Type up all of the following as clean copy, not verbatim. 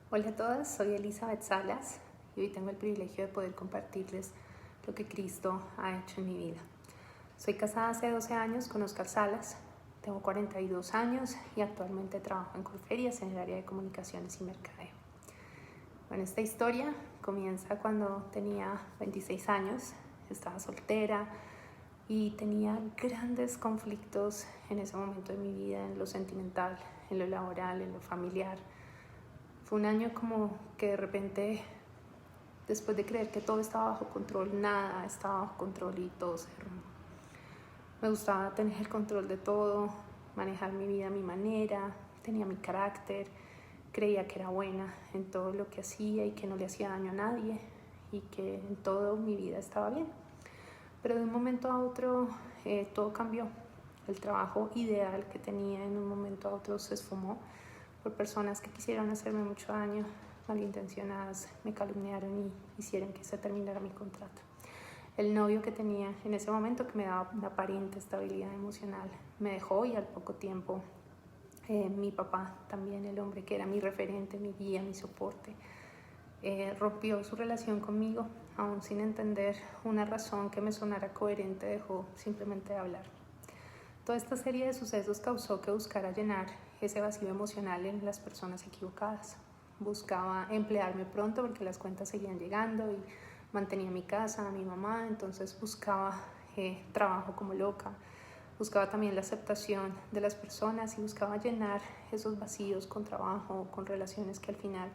Hola a todas, soy Elizabeth Salas y hoy tengo el privilegio de poder compartirles lo que Cristo ha hecho en mi vida. Soy casada hace 12 años con Oscar Salas, tengo 42 años y actualmente trabajo en Colferias en el área de comunicaciones y mercadeo. Bueno, esta historia comienza cuando tenía 26 años, estaba soltera y tenía grandes conflictos en ese momento de mi vida, en lo sentimental, en lo laboral, en lo familiar. Fue un año como que de repente, después de creer que todo estaba bajo control, nada estaba bajo control y todo se derrumbó. Me gustaba tener el control de todo, manejar mi vida a mi manera, tenía mi carácter, creía que era buena en todo lo que hacía y que no le hacía daño a nadie y que en todo mi vida estaba bien. Pero de un momento a otro todo cambió. El trabajo ideal que tenía en un momento a otro se esfumó por personas que quisieron hacerme mucho daño, malintencionadas, me calumniaron y hicieron que se terminara mi contrato. El novio que tenía en ese momento, que me daba una aparente estabilidad emocional, me dejó y al poco tiempo mi papá, también el hombre que era mi referente, mi guía, mi soporte, rompió su relación conmigo, aún sin entender una razón que me sonara coherente, dejó simplemente de hablar. Toda esta serie de sucesos causó que buscara llenar ese vacío emocional en las personas equivocadas. Buscaba emplearme pronto porque las cuentas seguían llegando y mantenía mi casa, a mi mamá, entonces buscaba trabajo como loca. Buscaba también la aceptación de las personas y buscaba llenar esos vacíos con trabajo, con relaciones que al final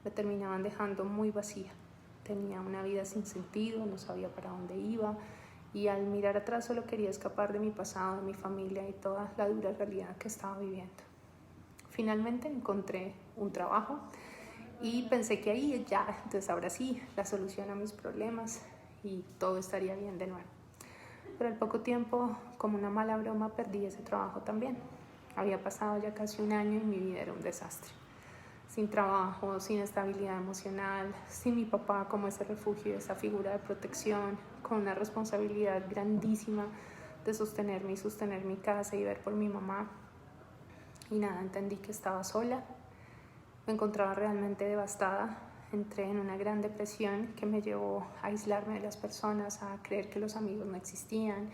me terminaban dejando muy vacía. Tenía una vida sin sentido, no sabía para dónde iba y al mirar atrás solo quería escapar de mi pasado, de mi familia y toda la dura realidad que estaba viviendo. Finalmente encontré un trabajo y pensé que ahí ya, entonces ahora sí, la solución a mis problemas y todo estaría bien de nuevo. Pero al poco tiempo, como una mala broma, perdí ese trabajo también. Había pasado ya casi un año y mi vida era un desastre. Sin trabajo, sin estabilidad emocional, sin mi papá como ese refugio, esa figura de protección, con una responsabilidad grandísima de sostenerme y sostener mi casa y ver por mi mamá. Y nada, entendí que estaba sola, me encontraba realmente devastada, entré en una gran depresión que me llevó a aislarme de las personas, a creer que los amigos no existían,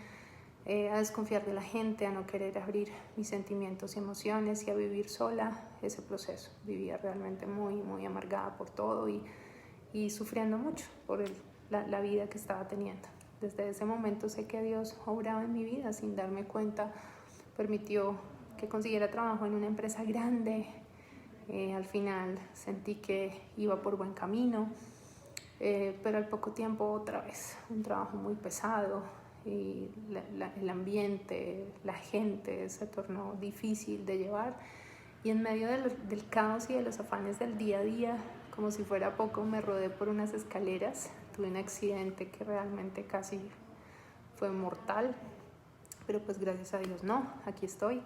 a desconfiar de la gente, a no querer abrir mis sentimientos y emociones y a vivir sola ese proceso. Vivía realmente muy amargada por todo y sufriendo mucho por la vida que estaba teniendo. Desde ese momento sé que Dios obraba en mi vida sin darme cuenta, permitió que consiguiera trabajo en una empresa grande. Al final sentí que iba por buen camino, pero al poco tiempo otra vez un trabajo muy pesado y el ambiente, la gente se tornó difícil de llevar y en medio del caos y de los afanes del día a día, como si fuera poco, me rodé por unas escaleras, tuve un accidente que realmente casi fue mortal, pero pues gracias a Dios no, aquí estoy.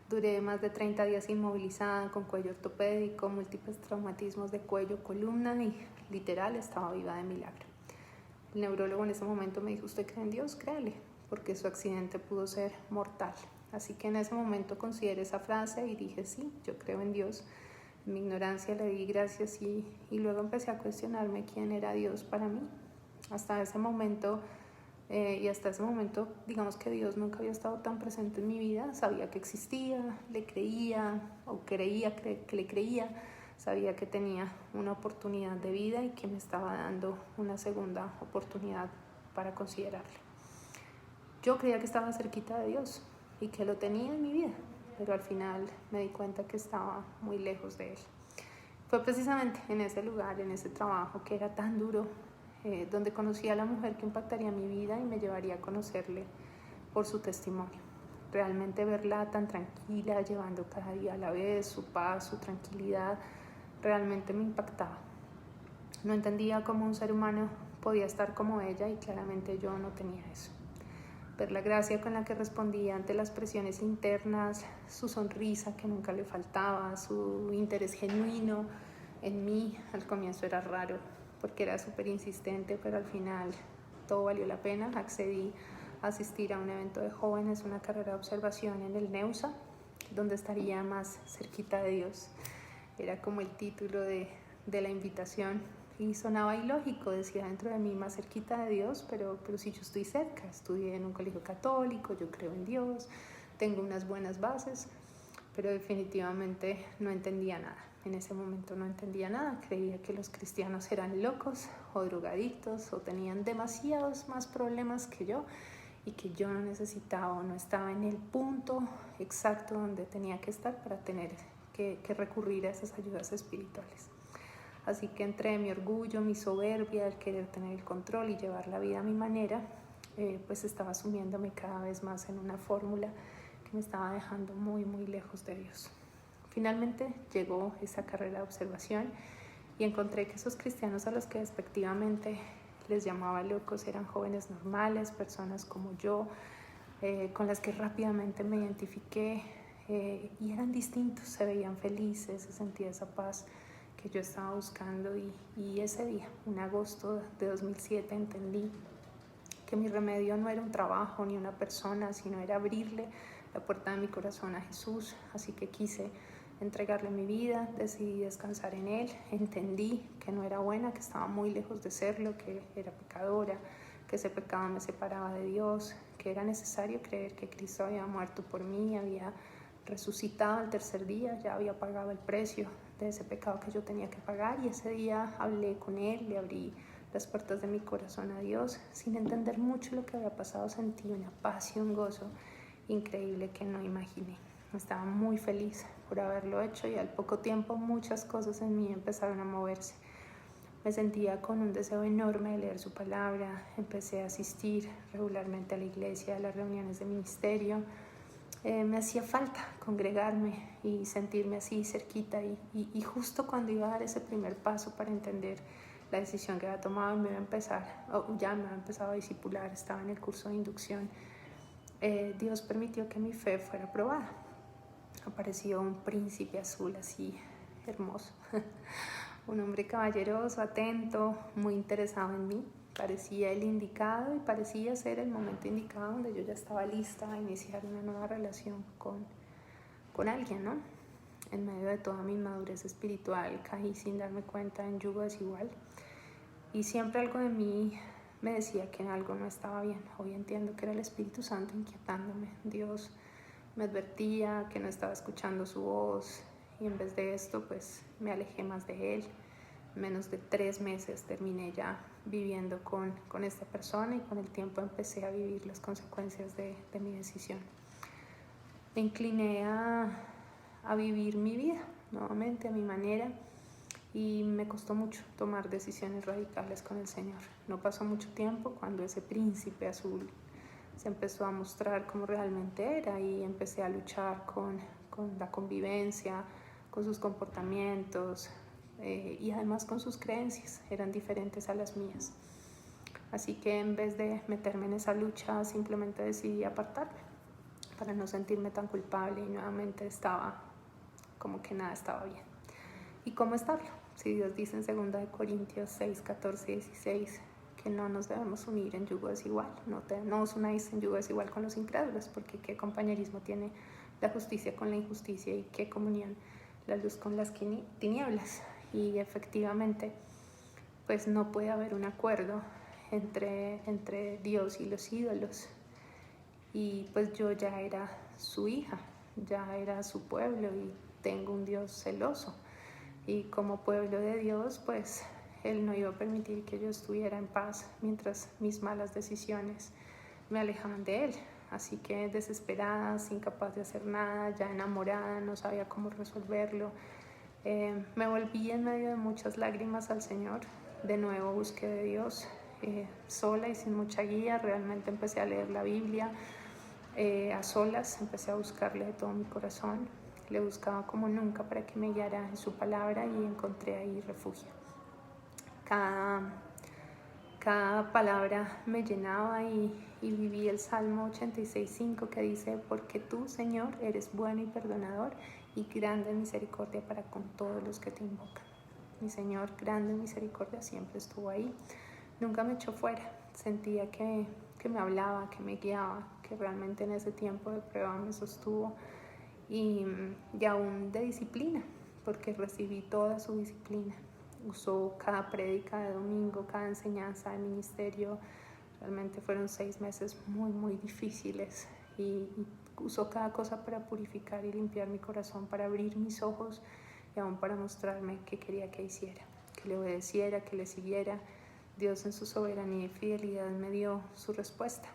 Duré más de 30 días inmovilizada, con cuello ortopédico, múltiples traumatismos de cuello, columna y literal estaba viva de milagro. El neurólogo en ese momento me dijo, ¿usted cree en Dios? Créale, porque su accidente pudo ser mortal. Así que en ese momento consideré esa frase y dije, sí, yo creo en Dios. En mi ignorancia le di gracias y luego empecé a cuestionarme quién era Dios para mí. Hasta ese momento digamos que Dios nunca había estado tan presente en mi vida. Sabía que existía, le creía o creía que le creía, sabía que tenía una oportunidad de vida y que me estaba dando una segunda oportunidad para considerarlo. Yo creía que estaba cerquita de Dios y que lo tenía en mi vida, pero al final me di cuenta que estaba muy lejos de Él. Fue precisamente en ese lugar, en ese trabajo que era tan duro, donde conocí a la mujer que impactaría mi vida y me llevaría a conocerle por su testimonio. Realmente verla tan tranquila, llevando cada día a la vez su paz, su tranquilidad, realmente me impactaba. No entendía cómo un ser humano podía estar como ella y claramente yo no tenía eso. Ver la gracia con la que respondía ante las presiones internas, su sonrisa que nunca le faltaba, su interés genuino en mí. Al comienzo era raro porque era súper insistente, pero al final todo valió la pena. Accedí a asistir a un evento de jóvenes, una carrera de observación en el NEUSA, donde estaría más cerquita de Dios. Era como el título de de la invitación y sonaba ilógico, decía dentro de mí más cerquita de Dios, pero si yo estoy cerca, estudié en un colegio católico, yo creo en Dios, tengo unas buenas bases, pero definitivamente no entendía nada. En ese momento no entendía nada, creía que los cristianos eran locos o drogadictos o tenían demasiados más problemas que yo y que yo no necesitaba o no estaba en el punto exacto donde tenía que estar para tener que recurrir a esas ayudas espirituales. Así que entre mi orgullo, mi soberbia, el querer tener el control y llevar la vida a mi manera, pues estaba sumiéndome cada vez más en una fórmula que me estaba dejando muy, muy lejos de Dios. Finalmente llegó esa carrera de observación y encontré que esos cristianos a los que despectivamente les llamaba locos eran jóvenes normales, personas como yo, con las que rápidamente me identifiqué y eran distintos, se veían felices, se sentía esa paz que yo estaba buscando y ese día, en agosto de 2007, entendí que mi remedio no era un trabajo ni una persona, sino era abrirle la puerta de mi corazón a Jesús. Así que quise entregarle mi vida, decidí descansar en Él, entendí que no era buena, que estaba muy lejos de serlo, que era pecadora, que ese pecado me separaba de Dios, que era necesario creer que Cristo había muerto por mí, había resucitado al tercer día, ya había pagado el precio de ese pecado que yo tenía que pagar, y ese día hablé con Él, le abrí las puertas de mi corazón a Dios. Sin entender mucho lo que había pasado, sentí una paz y un gozo increíble que no imaginé. Estaba muy feliz por haberlo hecho y al poco tiempo muchas cosas en mí empezaron a moverse. Me sentía con un deseo enorme de leer su palabra, empecé a asistir regularmente a la iglesia, a las reuniones de ministerio. Me hacía falta congregarme y sentirme así cerquita y justo cuando iba a dar ese primer paso para entender la decisión que había tomado y ya me había empezado a discipular, estaba en el curso de inducción, Dios permitió que mi fe fuera probada. Apareció un príncipe azul así hermoso, un hombre caballeroso, atento, muy interesado en mí. Parecía el indicado y parecía ser el momento indicado donde yo ya estaba lista a iniciar una nueva relación con alguien, ¿no? En medio de toda mi inmadurez espiritual caí sin darme cuenta en yugo desigual y siempre algo de mí me decía que algo no estaba bien. Hoy entiendo que era el Espíritu Santo inquietándome. Dios me advertía que no estaba escuchando su voz y en vez de esto pues me alejé más de Él. Menos de 3 meses terminé ya viviendo con esta persona y con el tiempo empecé a vivir las consecuencias de mi decisión. Me incliné a vivir mi vida nuevamente a mi manera y me costó mucho tomar decisiones radicales con el Señor. No pasó mucho tiempo cuando ese príncipe azul se empezó a mostrar como realmente era y empecé a luchar con la convivencia, con sus comportamientos, y además con sus creencias, eran diferentes a las mías. Así que en vez de meterme en esa lucha, simplemente decidí apartarme para no sentirme tan culpable y nuevamente estaba como que nada estaba bien. ¿Y cómo estarlo? Si Dios dice en 2 Corintios 6, 14 y 16 que no nos debemos unir en yugo desigual, no os unáis en yugo desigual con los incrédulos, porque qué compañerismo tiene la justicia con la injusticia y qué comunión la luz con las tinieblas. Y efectivamente pues no puede haber un acuerdo entre Dios y los ídolos, y pues yo ya era su hija, ya era su pueblo y tengo un Dios celoso, y como pueblo de Dios pues Él no iba a permitir que yo estuviera en paz mientras mis malas decisiones me alejaban de Él. Así que desesperada, sin capaz de hacer nada, ya enamorada, no sabía cómo resolverlo. Me volví en medio de muchas lágrimas al Señor. De nuevo busqué de Dios, sola y sin mucha guía. Realmente empecé a leer la Biblia a solas, empecé a buscarle de todo mi corazón. Le buscaba como nunca para que me guiara en su palabra y encontré ahí refugio. Cada palabra me llenaba y viví el Salmo 86:5 que dice: porque tú, Señor, eres bueno y perdonador y grande en misericordia para con todos los que te invocan. Mi Señor, grande en misericordia, siempre estuvo ahí, nunca me echó fuera. Sentía que me hablaba, que me guiaba, que realmente en ese tiempo de prueba me sostuvo y aún de disciplina, porque recibí toda su disciplina. usó cada prédica de domingo, cada enseñanza de ministerio. Realmente fueron 6 meses muy difíciles y usó cada cosa para purificar y limpiar mi corazón, para abrir mis ojos y aún para mostrarme qué quería que hiciera, que le obedeciera, que le siguiera. Dios en su soberanía y fidelidad me dio su respuesta.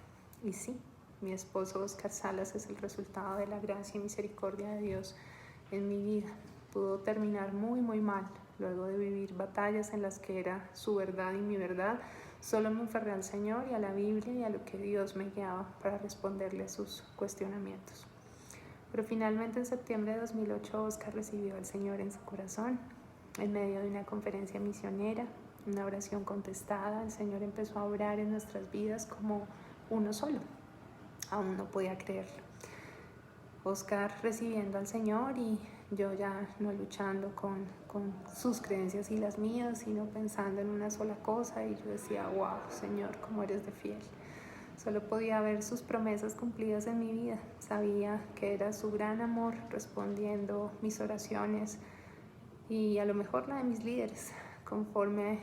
Y sí, mi esposo Oscar Salas es el resultado de la gracia y misericordia de Dios en mi vida. Pudo terminar muy mal. Luego de vivir batallas en las que era su verdad y mi verdad, solo me aferré al Señor y a la Biblia y a lo que Dios me guiaba para responderle a sus cuestionamientos. Pero finalmente en septiembre de 2008 Oscar recibió al Señor en su corazón. En medio de una conferencia misionera, una oración contestada, el Señor empezó a obrar en nuestras vidas como uno solo. Aún no podía creerlo. Oscar recibiendo al Señor y yo ya no luchando con sus creencias y las mías, sino pensando en una sola cosa, y yo decía, wow, Señor, cómo eres de fiel. Solo podía ver sus promesas cumplidas en mi vida. Sabía que era su gran amor respondiendo mis oraciones y a lo mejor la de mis líderes, conforme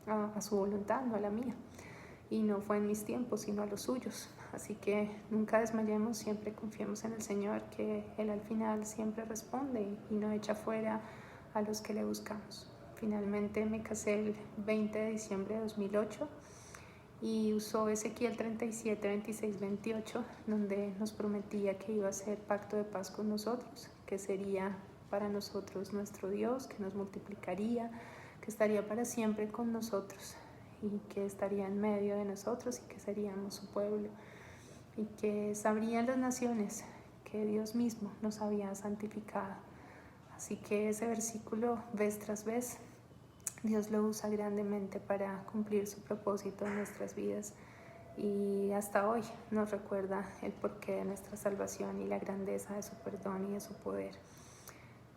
a su voluntad, no a la mía. Y no fue en mis tiempos, sino a los suyos. Así que nunca desmayemos, siempre confiemos en el Señor, que Él al final siempre responde y no echa fuera a los que le buscamos. Finalmente me casé el 20 de diciembre de 2008 y usó Ezequiel 37, 26, 28, donde nos prometía que iba a hacer pacto de paz con nosotros, que sería para nosotros nuestro Dios, que nos multiplicaría, que estaría para siempre con nosotros y que estaría en medio de nosotros y que seríamos su pueblo y que sabrían las naciones que Dios mismo nos había santificado. Así que ese versículo, vez tras vez, Dios lo usa grandemente para cumplir su propósito en nuestras vidas y hasta hoy nos recuerda el porqué de nuestra salvación y la grandeza de su perdón y de su poder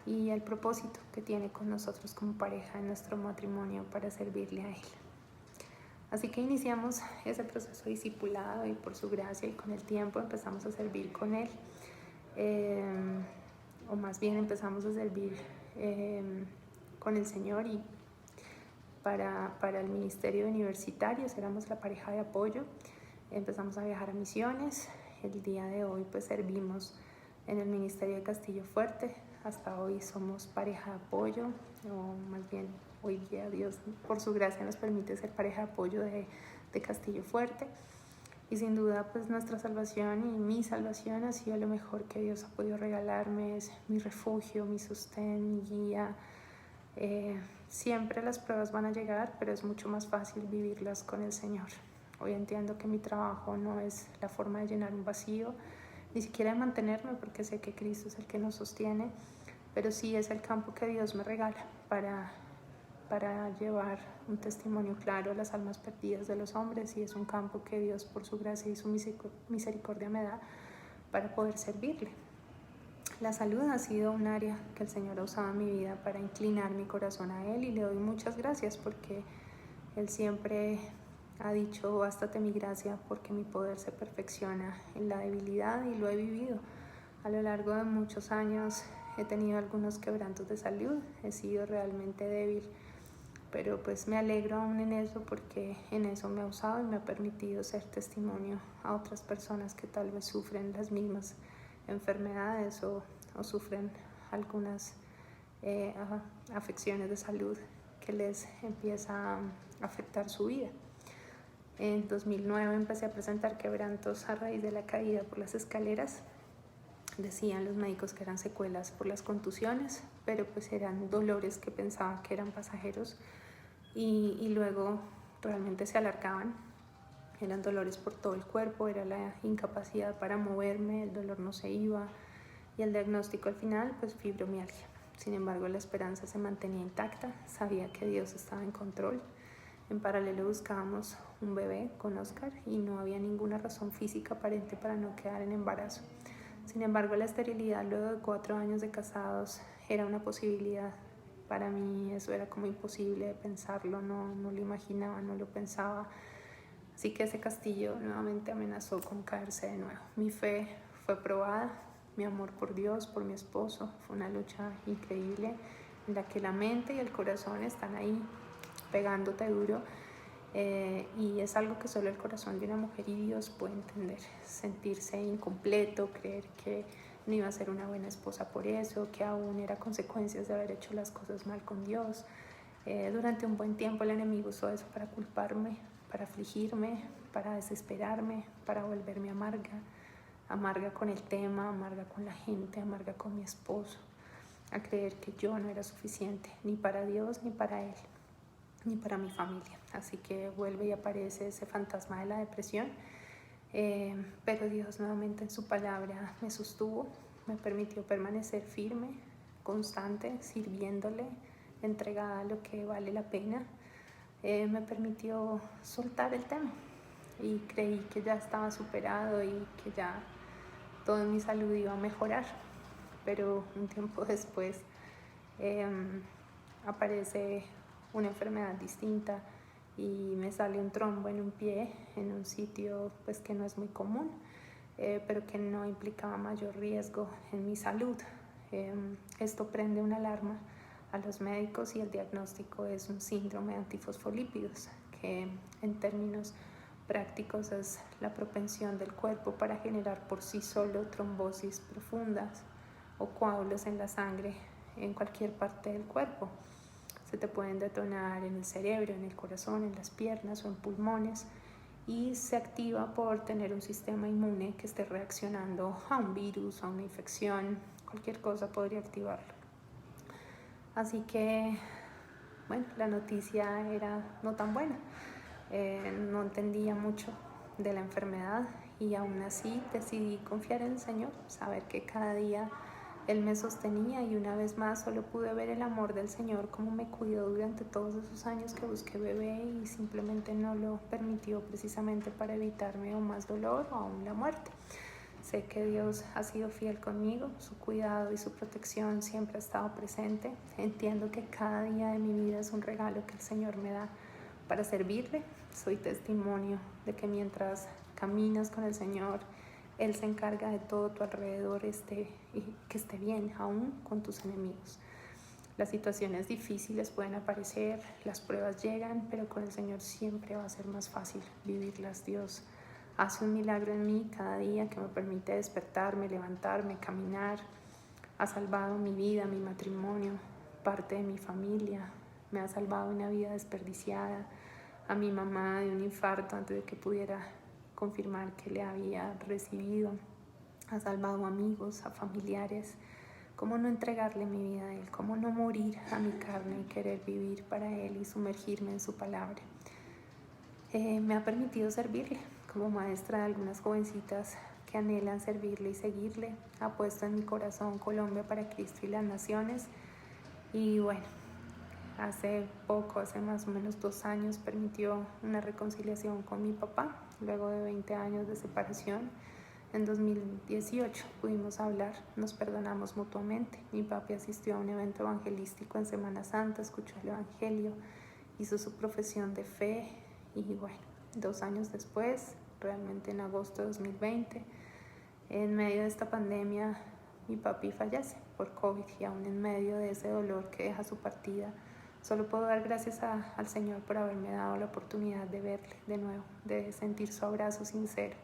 y el propósito que tiene con nosotros como pareja en nuestro matrimonio para servirle a Él. Así que iniciamos ese proceso discipulado y por su gracia y con el tiempo empezamos a servir con Él, o más bien empezamos a servir con el Señor y para el ministerio universitario, éramos la pareja de apoyo, empezamos a viajar a misiones, el día de hoy pues servimos en el ministerio de Castillo Fuerte, hasta hoy somos pareja de apoyo, o más bien hoy día Dios por su gracia nos permite ser pareja de apoyo de Castillo Fuerte y sin duda pues nuestra salvación y mi salvación ha sido lo mejor que Dios ha podido regalarme, es mi refugio, mi sostén, mi guía. Siempre las pruebas van a llegar, pero es mucho más fácil vivirlas con el Señor. Hoy entiendo que mi trabajo no es la forma de llenar un vacío, ni siquiera de mantenerme, porque sé que Cristo es el que nos sostiene, pero sí es el campo que Dios me regala para llevar un testimonio claro a las almas perdidas de los hombres, y es un campo que Dios por su gracia y su misericordia me da para poder servirle. La salud ha sido un área que el Señor ha usado en mi vida para inclinar mi corazón a Él y le doy muchas gracias porque Él siempre ha dicho, bástate mi gracia porque mi poder se perfecciona en la debilidad, y lo he vivido. A lo largo de muchos años he tenido algunos quebrantos de salud, he sido realmente débil, pero pues me alegro aún en eso porque en eso me ha usado y me ha permitido ser testimonio a otras personas que tal vez sufren las mismas enfermedades o sufren algunas afecciones de salud que les empieza a afectar su vida. En 2009 empecé a presentar quebrantos a raíz de la caída por las escaleras. Decían los médicos que eran secuelas por las contusiones, pero pues eran dolores que pensaba que eran pasajeros y luego realmente se alargaban. Eran dolores por todo el cuerpo, era la incapacidad para moverme, el dolor no se iba y el diagnóstico al final, pues fibromialgia. Sin embargo, la esperanza se mantenía intacta, sabía que Dios estaba en control. En paralelo buscábamos un bebé con Oscar y no había ninguna razón física aparente para no quedar en embarazo. Sin embargo, la esterilidad luego de 4 años de casados era una posibilidad. Para mí eso era como imposible de pensarlo, no lo imaginaba, no lo pensaba. Así que ese castillo nuevamente amenazó con caerse de nuevo. Mi fe fue probada, mi amor por Dios, por mi esposo, fue una lucha increíble en la que la mente y el corazón están ahí pegándote duro, y es algo que solo el corazón de una mujer y Dios puede entender. Sentirse incompleto, creer que no iba a ser una buena esposa por eso, que aún era consecuencias de haber hecho las cosas mal con Dios. Durante un buen tiempo el enemigo usó eso para culparme, para afligirme, para desesperarme, para volverme amarga con el tema, amarga con la gente, amarga con mi esposo, a creer que yo no era suficiente, ni para Dios, ni para Él, ni para mi familia. Así que vuelve y aparece ese fantasma de la depresión, pero Dios nuevamente en su palabra me sostuvo, me permitió permanecer firme, constante, sirviéndole, entregada a lo que vale la pena. Me permitió soltar el tema y creí que ya estaba superado y que ya todo en mi salud iba a mejorar, pero un tiempo después aparece una enfermedad distinta y me sale un trombo en un pie, en un sitio pues que no es muy común, pero que no implicaba mayor riesgo en mi salud. Esto prende una alarma a los médicos y el diagnóstico es un síndrome de antifosfolípidos, que en términos prácticos es la propensión del cuerpo para generar por sí solo trombosis profundas o coágulos en la sangre en cualquier parte del cuerpo. Se te pueden detonar en el cerebro, en el corazón, en las piernas o en pulmones, y se activa por tener un sistema inmune que esté reaccionando a un virus, a una infección, cualquier cosa podría activarlo. Así que, bueno, la noticia era no tan buena. No entendía mucho de la enfermedad y aún así decidí confiar en el Señor, saber que cada día Él me sostenía, y una vez más solo pude ver el amor del Señor, como me cuidó durante todos esos años que busqué bebé y simplemente no lo permitió, precisamente para evitarme o más dolor o aún la muerte. Sé que Dios ha sido fiel conmigo, su cuidado y su protección siempre ha estado presente. Entiendo que cada día de mi vida es un regalo que el Señor me da para servirle. Soy testimonio de que mientras caminas con el Señor, Él se encarga de todo tu alrededor y que esté bien, aún con tus enemigos. Las situaciones difíciles pueden aparecer, las pruebas llegan, pero con el Señor siempre va a ser más fácil vivirlas. Dios hace un milagro en mí cada día que me permite despertarme, levantarme, caminar. Ha salvado mi vida, mi matrimonio, parte de mi familia. Me ha salvado una vida desperdiciada, a mi mamá de un infarto antes de que pudiera confirmar que le había recibido. Ha salvado a amigos, a familiares. ¿Cómo no entregarle mi vida a Él? ¿Cómo no morir a mi carne y querer vivir para Él y sumergirme en su palabra? Me ha permitido servirle como maestra de algunas jovencitas que anhelan servirle y seguirle. Ha puesto en mi corazón Colombia para Cristo y las naciones. Y bueno, hace más o menos 2 años, permitió una reconciliación con mi papá, luego de 20 años de separación. En 2018 pudimos hablar, nos perdonamos mutuamente. Mi papi asistió a un evento evangelístico en Semana Santa, escuchó el evangelio, hizo su profesión de fe, y bueno, 2 años después, realmente en agosto de 2020, en medio de esta pandemia, mi papi fallece por COVID, y aún en medio de ese dolor que deja su partida, solo puedo dar gracias al Señor por haberme dado la oportunidad de verle de nuevo, de sentir su abrazo sincero,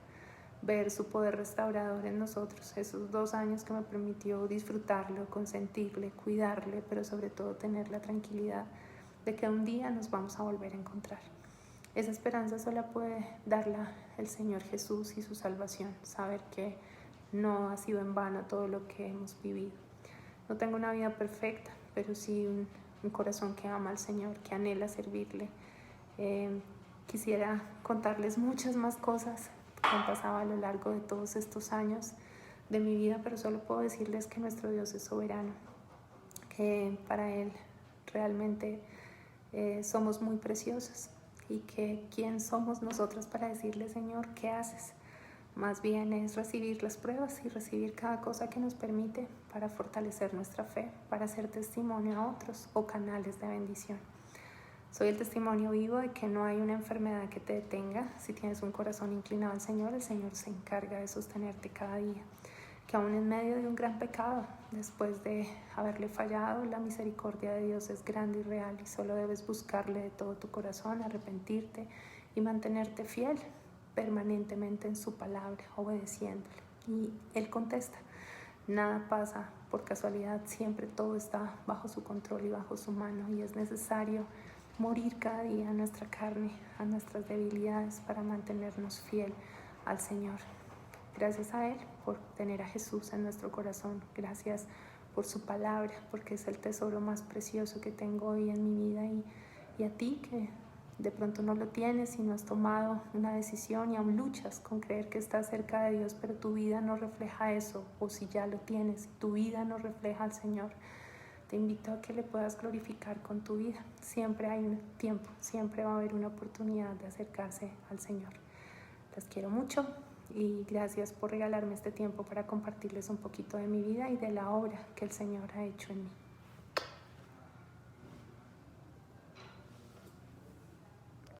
ver su poder restaurador en nosotros, esos 2 años que me permitió disfrutarlo, consentirle, cuidarle, pero sobre todo tener la tranquilidad de que un día nos vamos a volver a encontrar. Esa esperanza solo puede darla el Señor Jesús y su salvación, saber que no ha sido en vano todo lo que hemos vivido. No tengo una vida perfecta, pero sí un corazón que ama al Señor, que anhela servirle. Quisiera contarles muchas más cosas que han pasado a lo largo de todos estos años de mi vida, pero solo puedo decirles que nuestro Dios es soberano, que para Él realmente somos muy preciosas, y que quién somos nosotros para decirle: Señor, ¿qué haces? Más bien es recibir las pruebas y recibir cada cosa que nos permite para fortalecer nuestra fe, para hacer testimonio a otros o canales de bendición. Soy el testimonio vivo de que no hay una enfermedad que te detenga. Si tienes un corazón inclinado al Señor, el Señor se encarga de sostenerte cada día. que aún en medio de un gran pecado, después de haberle fallado, la misericordia de Dios es grande y real y solo debes buscarle de todo tu corazón, arrepentirte y mantenerte fiel permanentemente en su palabra, obedeciéndole. Y Él contesta. Nada pasa por casualidad, siempre todo está bajo su control y bajo su mano, y es necesario morir cada día a nuestra carne, a nuestras debilidades, para mantenernos fiel al Señor. Gracias a Él por tener a Jesús en nuestro corazón. Gracias por su palabra, porque es el tesoro más precioso que tengo hoy en mi vida, y a ti que de pronto no lo tienes y no has tomado una decisión y aún luchas con creer que estás cerca de Dios, pero tu vida no refleja eso, o si ya lo tienes, tu vida no refleja al Señor, te invito a que le puedas glorificar con tu vida. Siempre hay un tiempo, siempre va a haber una oportunidad de acercarse al Señor. Las quiero mucho y gracias por regalarme este tiempo para compartirles un poquito de mi vida y de la obra que el Señor ha hecho en mí.